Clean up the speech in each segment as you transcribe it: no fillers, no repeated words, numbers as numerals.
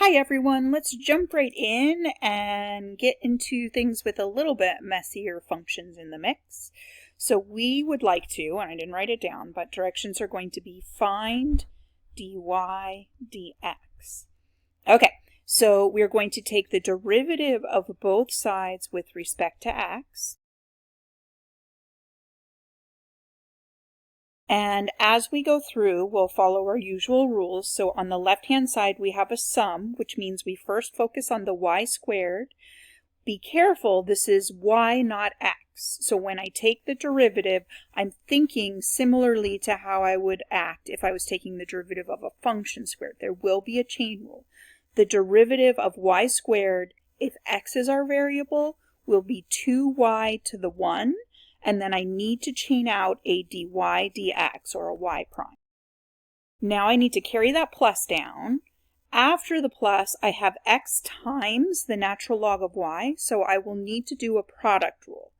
Hi everyone, let's jump right in and get into things with a little bit messier functions in the mix. So we would like to, and I didn't write it down, but directions are going to be find dy dx. Okay, so we're going to take the derivative of both sides with respect to x. And as we go through, we'll follow our usual rules. So on the left-hand side, we have a sum, which means we first focus on the y squared. Be careful, this is y, not x. So when I take the derivative, I'm thinking similarly to how I would act if I was taking the derivative of a function squared. There will be a chain rule. The derivative of y squared, if x is our variable, will be 2y to the 1. And then I need to chain out a dy dx, or a y prime. Now I need to carry that plus down. After the plus, I have x times the natural log of y, so I will need to do a product rule.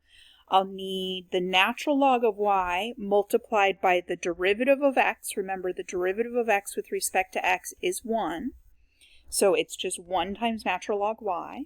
I'll need the natural log of y multiplied by the derivative of x. Remember, the derivative of x with respect to x is 1. So it's just 1 times natural log y.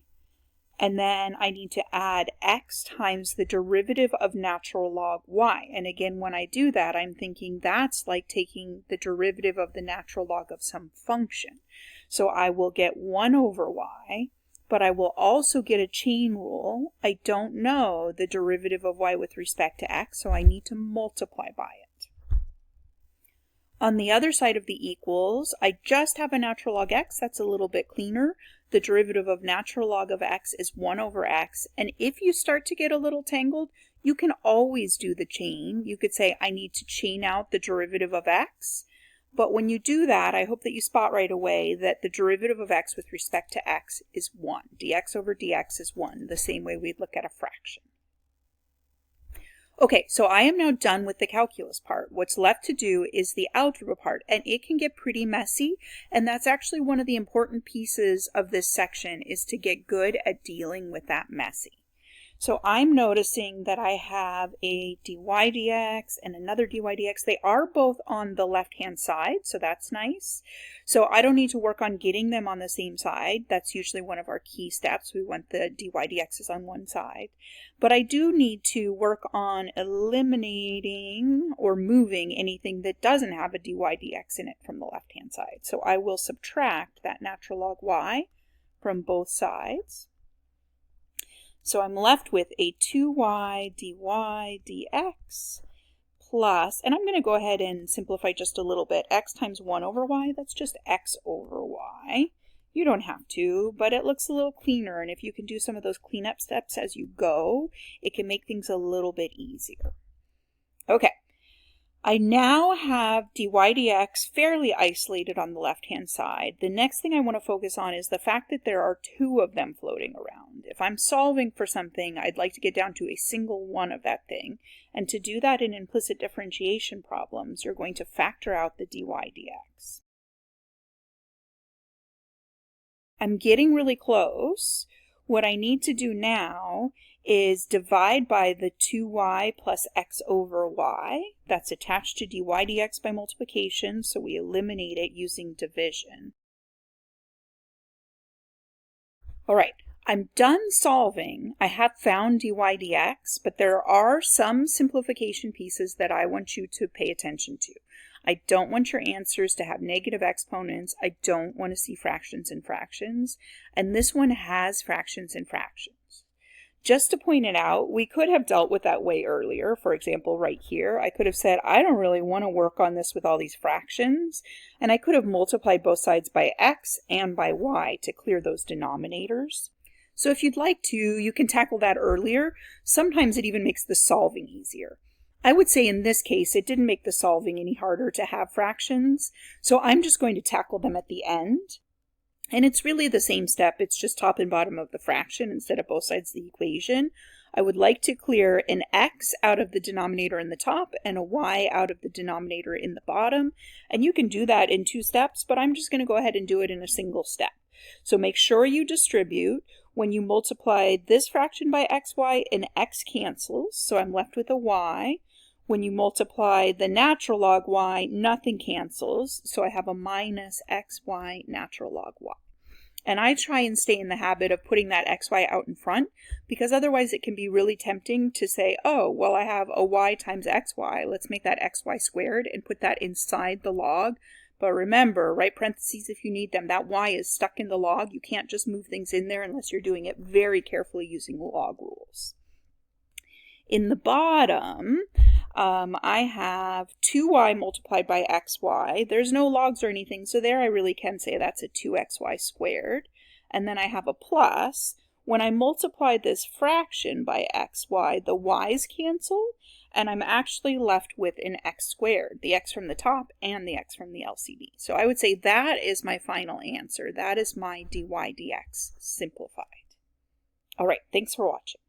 And then I need to add x times the derivative of natural log y. And again, when I do that, I'm thinking that's like taking the derivative of the natural log of some function. So I will get 1 over y, but I will also get a chain rule. I don't know the derivative of y with respect to x, so I need to multiply by it. On the other side of the equals, I just have a natural log x. That's a little bit cleaner. The derivative of natural log of x is 1 over x. And if you start to get a little tangled, you can always do the chain. You could say, I need to chain out the derivative of x. But when you do that, I hope that you spot right away that the derivative of x with respect to x is 1. dx over dx is 1, the same way we'd look at a fraction. Okay, so I am now done with the calculus part. What's left to do is the algebra part, and it can get pretty messy, and that's actually one of the important pieces of this section, is to get good at dealing with that messy. So I'm noticing that I have a dy dx and another dy dx. They are both on the left-hand side, so that's nice. So I don't need to work on getting them on the same side. That's usually one of our key steps. We want the dy dx's on one side. But I do need to work on eliminating or moving anything that doesn't have a dy dx in it from the left-hand side. So I will subtract that natural log y from both sides. So I'm left with a 2y dy dx plus, and I'm going to go ahead and simplify just a little bit, x times 1 over y, that's just x over y. You don't have to, but it looks a little cleaner, and if you can do some of those cleanup steps as you go, it can make things a little bit easier. Okay. I now have dy dx fairly isolated on the left-hand side. The next thing I want to focus on is the fact that there are 2 of them floating around. If I'm solving for something, I'd like to get down to a single one of that thing. And to do that in implicit differentiation problems, you're going to factor out the dy dx. I'm getting really close. What I need to do now is divide by the 2y plus x over y. That's attached to dy dx by multiplication, so we eliminate it using division. All right, I'm done solving. I have found dy dx, but there are some simplification pieces that I want you to pay attention to. I don't want your answers to have negative exponents. I don't want to see fractions and fractions. And this one has fractions and fractions. Just to point it out, we could have dealt with that way earlier. For example, right here, I could have said, I don't really want to work on this with all these fractions. And I could have multiplied both sides by x and by y to clear those denominators. So if you'd like to, you can tackle that earlier. Sometimes it even makes the solving easier. I would say in this case, it didn't make the solving any harder to have fractions, so I'm just going to tackle them at the end. And it's really the same step, it's just top and bottom of the fraction instead of both sides of the equation. I would like to clear an x out of the denominator in the top and a y out of the denominator in the bottom. And you can do that in 2 steps, but I'm just going to go ahead and do it in a single step. So make sure you distribute. When you multiply this fraction by xy, an x cancels, so I'm left with a y. When you multiply the natural log y, nothing cancels, so I have a minus xy natural log y. And I try and stay in the habit of putting that xy out in front, because otherwise it can be really tempting to say, oh, well, I have a y times xy. Let's make that xy squared and put that inside the log. But remember, right parentheses if you need them, that y is stuck in the log. You can't just move things in there unless you're doing it very carefully using log rules. In the bottom, I have 2y multiplied by xy. There's no logs or anything, so there I really can say that's a 2xy squared. And then I have a plus. When I multiply this fraction by xy, the y's cancel, and I'm actually left with an x squared, the x from the top and the x from the LCD. So I would say that is my final answer. That is my dy dx simplified. All right, thanks for watching.